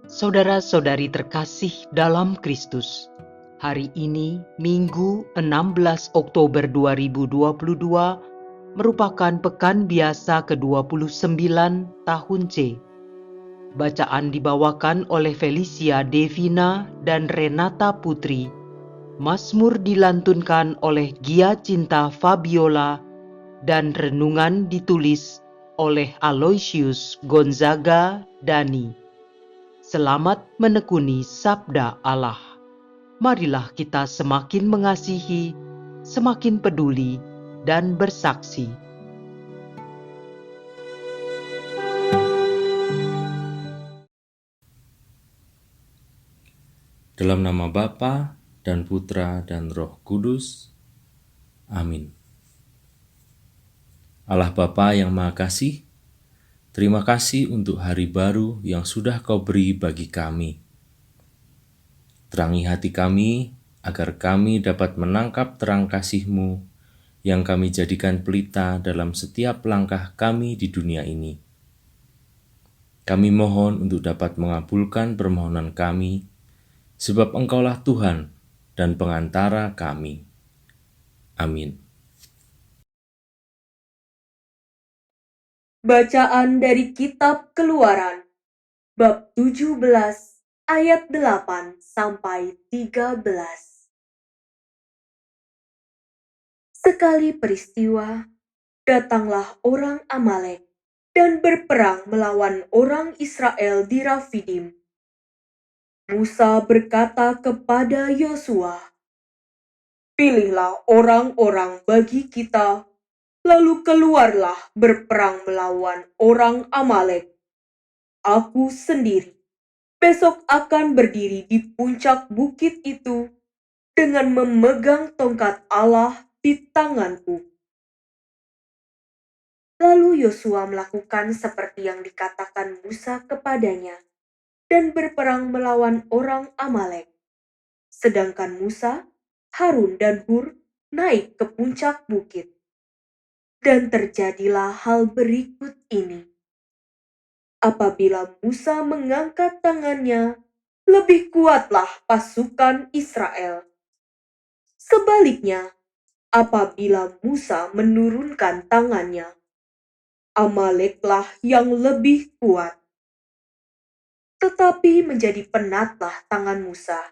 Saudara-saudari terkasih dalam Kristus, hari ini Minggu 16 Oktober 2022 merupakan pekan biasa ke-29 tahun C. Bacaan dibawakan oleh Felicia Devina dan Renata Putri. Mazmur dilantunkan oleh Gia Cinta Fabiola dan renungan ditulis oleh Aloysius Gonzaga Dani. Selamat menekuni sabda Allah. Marilah kita semakin mengasihi, semakin peduli, dan bersaksi. Dalam nama Bapa dan Putra dan Roh Kudus. Amin. Allah Bapa yang Maha Kasih, terima kasih untuk hari baru yang sudah Kau beri bagi kami. Terangi hati kami agar kami dapat menangkap terang kasih-Mu yang kami jadikan pelita dalam setiap langkah kami di dunia ini. Kami mohon untuk dapat mengabulkan permohonan kami, sebab Engkaulah Tuhan dan pengantara kami. Amin. Bacaan dari Kitab Keluaran, bab 17, ayat 8 sampai 13. Sekali peristiwa, datanglah orang Amalek dan berperang melawan orang Israel di Rafidim. Musa berkata kepada Yosua, "Pilihlah orang-orang bagi kita, lalu keluarlah berperang melawan orang Amalek. Aku sendiri besok akan berdiri di puncak bukit itu dengan memegang tongkat Allah di tanganku." Lalu Yosua melakukan seperti yang dikatakan Musa kepadanya dan berperang melawan orang Amalek. Sedangkan Musa, Harun dan Hur naik ke puncak bukit. Dan terjadilah hal berikut ini. Apabila Musa mengangkat tangannya, lebih kuatlah pasukan Israel. Sebaliknya, apabila Musa menurunkan tangannya, Amaleklah yang lebih kuat. Tetapi menjadi penatlah tangan Musa.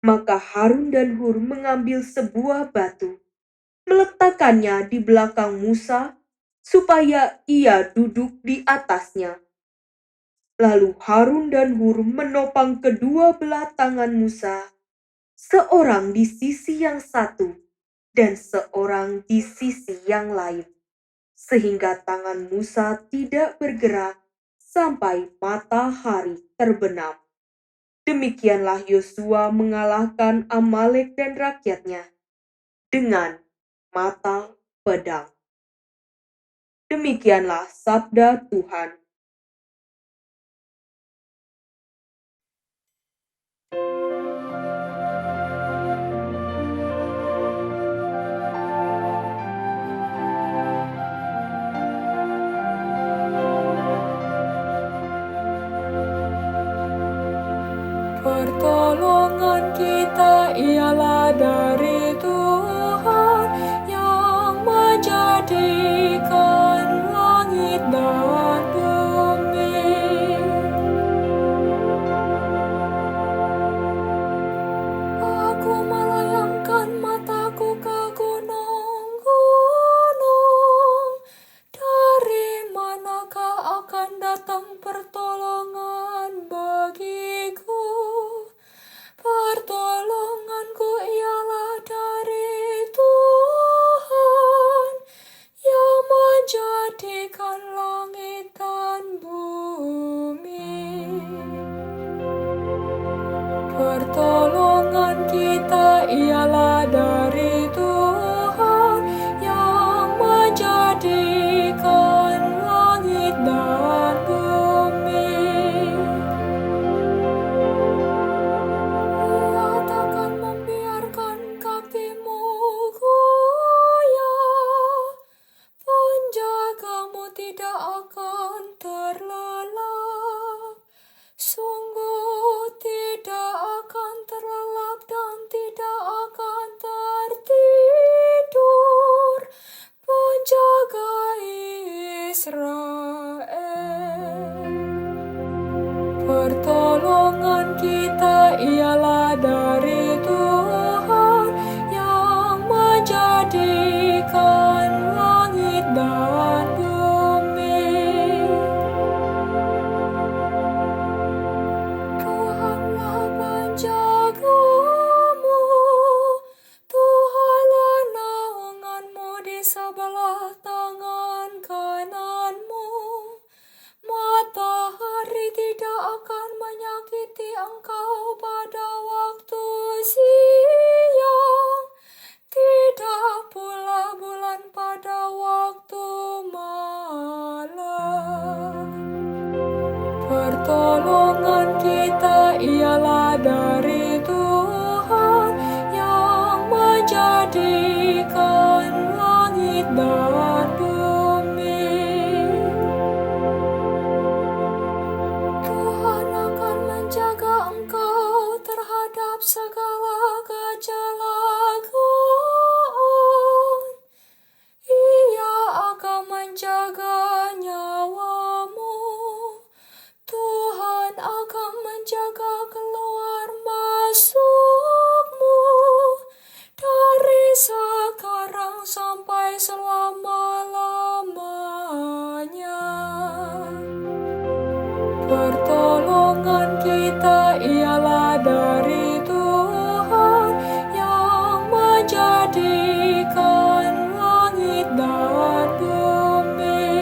Maka Harun dan Hur mengambil sebuah batu, meletakkannya di belakang Musa, supaya ia duduk di atasnya. Lalu Harun dan Hur menopang kedua belah tangan Musa, seorang di sisi yang satu dan seorang di sisi yang lain, sehingga tangan Musa tidak bergerak sampai matahari terbenam. Demikianlah Yosua mengalahkan Amalek dan rakyatnya dengan mata pedang. Demikianlah sabda Tuhan. Pertolongan kita ialah dari Tuhan yang menjadikan langit dan bumi. Aku melayangkan mataku ke gunung-gunung. Dari manakah akan datang pertolongan bagiku? Pertolonganku ialah dari Tuhan yang Pertolongan kita ialah dari Tuhan yang menjadikan langit dan bumi. Tuhanlah penjagamu, Tuhanlah naunganmu di sebelah tangan kananmu. Matahari tidak akan menyakiti engkau pada waktu siang, tidak pula bulan pada waktu malam. Pertolongan kita ialah dari Tuhan yang menjadikan langit dan bumi. Tuhan akan menjaga engkau terhadap segala kecelakaan. Ia akan menjaga nyawamu. Tuhan akan menjaga keluar masukmu dari sekarang sampai selama-lamanya. Pertolongan kita ialah dari Tuhan yang menjadikan langit dan bumi.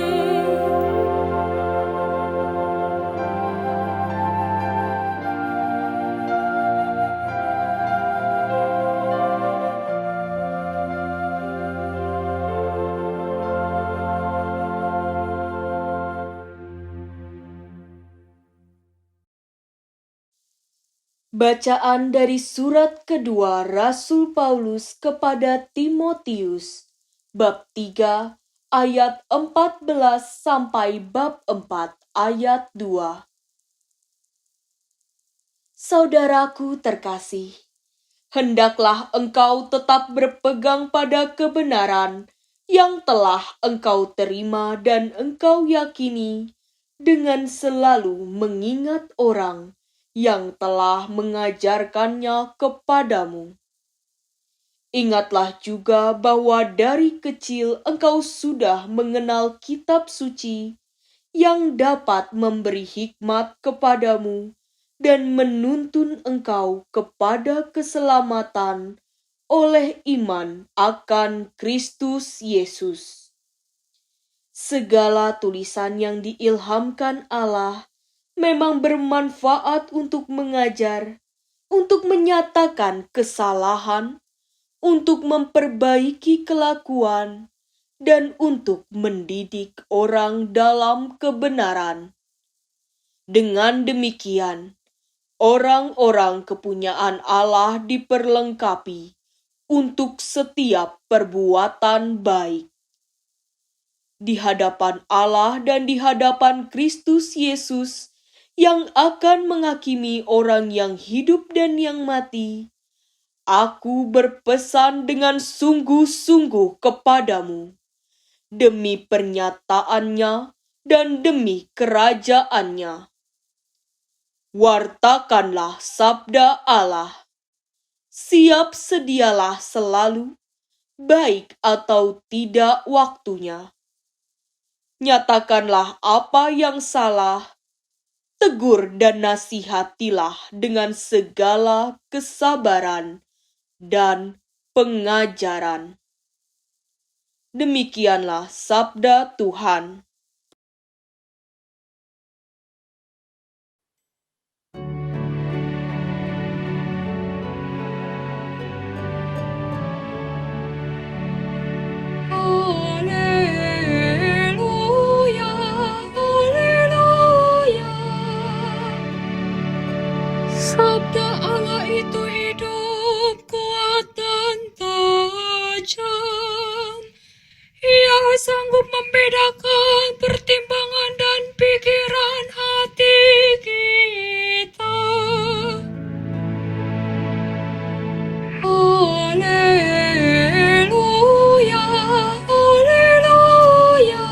Bacaan dari surat kedua Rasul Paulus kepada Timotius, bab 3 ayat 14 sampai bab 4 ayat 2. Saudaraku terkasih, hendaklah engkau tetap berpegang pada kebenaran yang telah engkau terima dan engkau yakini, dengan selalu mengingat orang yang telah mengajarkannya kepadamu. Ingatlah juga bahwa dari kecil engkau sudah mengenal kitab suci yang dapat memberi hikmat kepadamu dan menuntun engkau kepada keselamatan oleh iman akan Kristus Yesus. Segala tulisan yang diilhamkan Allah memang bermanfaat untuk mengajar, untuk menyatakan kesalahan, untuk memperbaiki kelakuan, dan untuk mendidik orang dalam kebenaran. Dengan demikian, orang-orang kepunyaan Allah diperlengkapi untuk setiap perbuatan baik. Di hadapan Allah dan di hadapan Kristus Yesus yang akan menghakimi orang yang hidup dan yang mati, aku berpesan dengan sungguh-sungguh kepadamu, demi pernyataannya dan demi kerajaannya. Wartakanlah sabda Allah. Siap sedialah selalu, baik atau tidak waktunya. Nyatakanlah apa yang salah, tegur dan nasihatilah dengan segala kesabaran dan pengajaran. Demikianlah sabda Tuhan. Haleluya, haleluya. Sabda Allah itu hidup, kuat dan tajam. Ia sanggup membedakan pertimbangan dan pikiran hati kita. Haleluya, haleluya.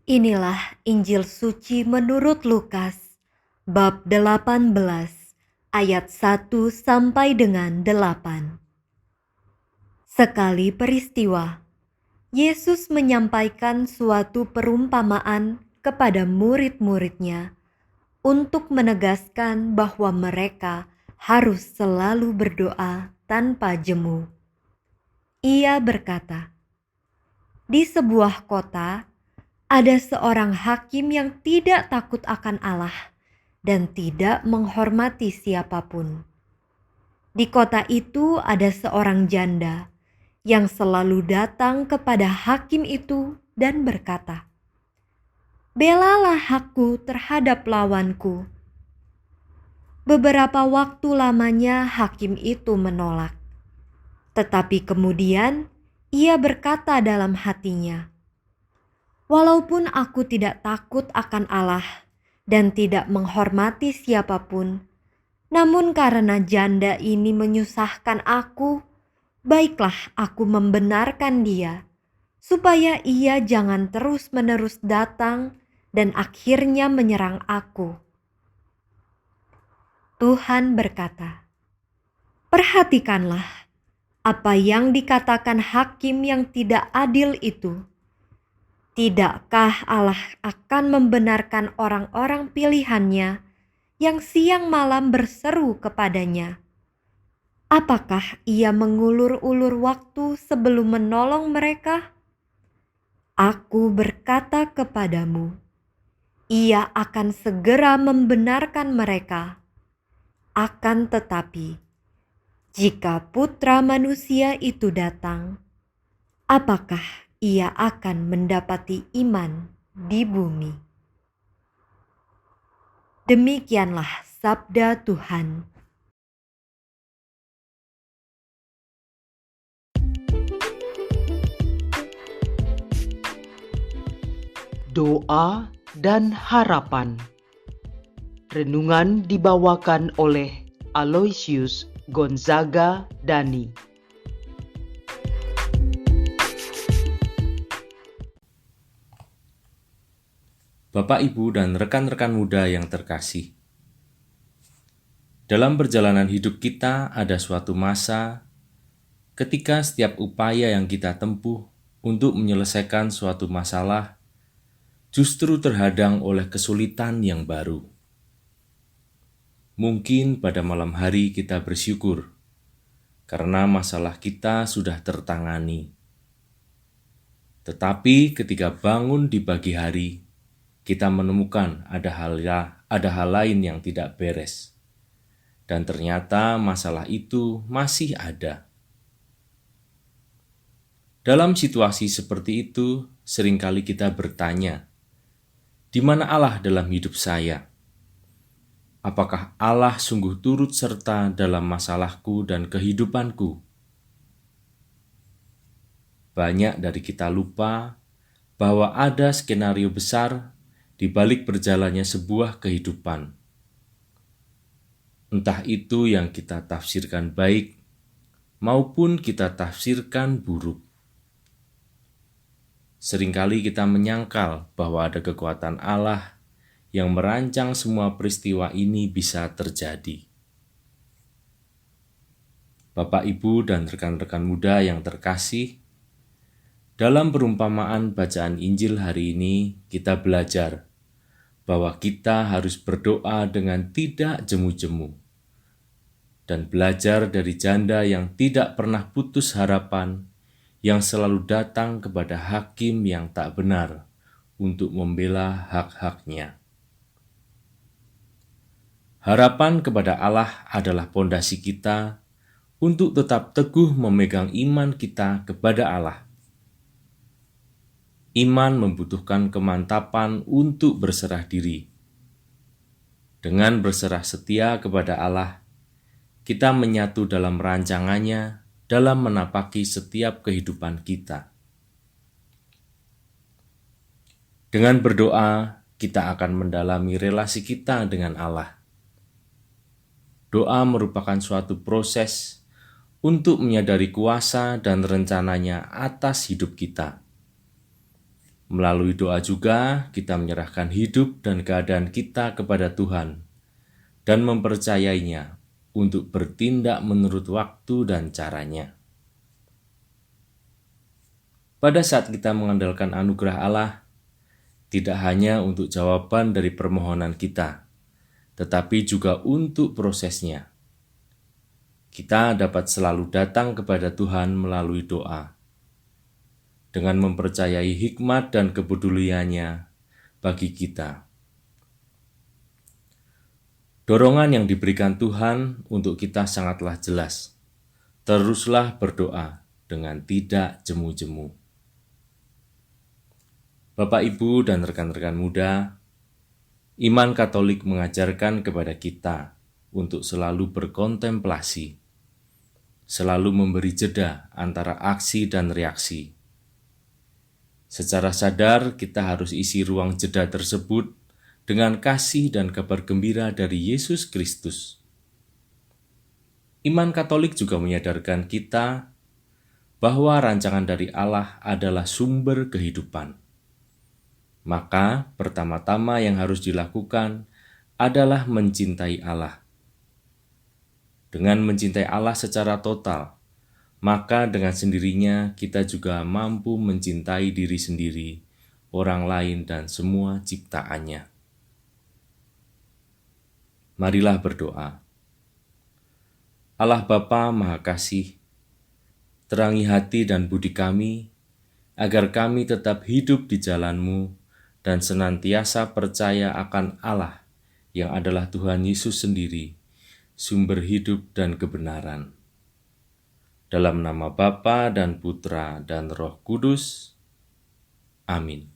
Inilah Injil suci menurut Lukas, bab 18, ayat 1 sampai dengan 8. Sekali peristiwa, Yesus menyampaikan suatu perumpamaan kepada murid-muridnya untuk menegaskan bahwa mereka harus selalu berdoa tanpa jemu. Ia berkata, "Di sebuah kota, ada seorang hakim yang tidak takut akan Allah dan tidak menghormati siapapun. Di kota itu ada seorang janda yang selalu datang kepada hakim itu dan berkata, 'Belalah hakku terhadap lawanku.' Beberapa waktu lamanya hakim itu menolak. Tetapi kemudian ia berkata dalam hatinya, 'Walaupun aku tidak takut akan Allah dan tidak menghormati siapapun, namun karena janda ini menyusahkan aku, baiklah aku membenarkan dia, supaya ia jangan terus-menerus datang dan akhirnya menyerang aku.'" Tuhan berkata, "Perhatikanlah apa yang dikatakan hakim yang tidak adil itu. Tidakkah Allah akan membenarkan orang-orang pilihannya yang siang malam berseru kepadanya? Apakah ia mengulur-ulur waktu sebelum menolong mereka? Aku berkata kepadamu, ia akan segera membenarkan mereka. Akan tetapi, jika Putra Manusia itu datang, apakah ia akan mendapati iman di bumi?" Demikianlah sabda Tuhan. Doa dan harapan. Renungan dibawakan oleh Aloysius Gonzaga Dani. Bapak, Ibu, dan rekan-rekan muda yang terkasih, dalam perjalanan hidup kita ada suatu masa ketika setiap upaya yang kita tempuh untuk menyelesaikan suatu masalah justru terhadang oleh kesulitan yang baru. Mungkin pada malam hari kita bersyukur karena masalah kita sudah tertangani. Tetapi ketika bangun di pagi hari, kita menemukan ada hal lain yang tidak beres. Dan ternyata masalah itu masih ada. Dalam situasi seperti itu, seringkali kita bertanya, di mana Allah dalam hidup saya? Apakah Allah sungguh turut serta dalam masalahku dan kehidupanku? Banyak dari kita lupa bahwa ada skenario besar di balik berjalannya sebuah kehidupan. Entah itu yang kita tafsirkan baik maupun kita tafsirkan buruk. Seringkali kita menyangkal bahwa ada kekuatan Allah yang merancang semua peristiwa ini bisa terjadi. Bapak, Ibu, dan rekan-rekan muda yang terkasih, dalam perumpamaan bacaan Injil hari ini kita belajar bahwa kita harus berdoa dengan tidak jemu-jemu dan belajar dari janda yang tidak pernah putus harapan, yang selalu datang kepada hakim yang tak benar untuk membela hak-haknya. Harapan kepada Allah adalah pondasi kita untuk tetap teguh memegang iman kita kepada Allah. Iman membutuhkan kemantapan untuk berserah diri. Dengan berserah setia kepada Allah, kita menyatu dalam rancangannya dalam menapaki setiap kehidupan kita. Dengan berdoa, kita akan mendalami relasi kita dengan Allah. Doa merupakan suatu proses untuk menyadari kuasa dan rencananya atas hidup kita. Melalui doa juga kita menyerahkan hidup dan keadaan kita kepada Tuhan dan mempercayainya untuk bertindak menurut waktu dan caranya. Pada saat kita mengandalkan anugerah Allah, tidak hanya untuk jawaban dari permohonan kita, tetapi juga untuk prosesnya. Kita dapat selalu datang kepada Tuhan melalui doa, dengan mempercayai hikmat dan kepeduliannya bagi kita. Dorongan yang diberikan Tuhan untuk kita sangatlah jelas. Teruslah berdoa dengan tidak jemu-jemu. Bapak, Ibu, dan rekan-rekan muda, iman Katolik mengajarkan kepada kita untuk selalu berkontemplasi, selalu memberi jeda antara aksi dan reaksi. Secara sadar, kita harus isi ruang jeda tersebut dengan kasih dan kabar gembira dari Yesus Kristus. Iman Katolik juga menyadarkan kita bahwa rancangan dari Allah adalah sumber kehidupan. Maka, pertama-tama yang harus dilakukan adalah mencintai Allah. Dengan mencintai Allah secara total, maka dengan sendirinya kita juga mampu mencintai diri sendiri, orang lain, dan semua ciptaannya. Marilah berdoa. Allah Bapa Maha Kasih, terangi hati dan budi kami, agar kami tetap hidup di jalan-Mu dan senantiasa percaya akan Allah yang adalah Tuhan Yesus sendiri, sumber hidup dan kebenaran. Dalam nama Bapa dan Putra dan Roh Kudus. Amin.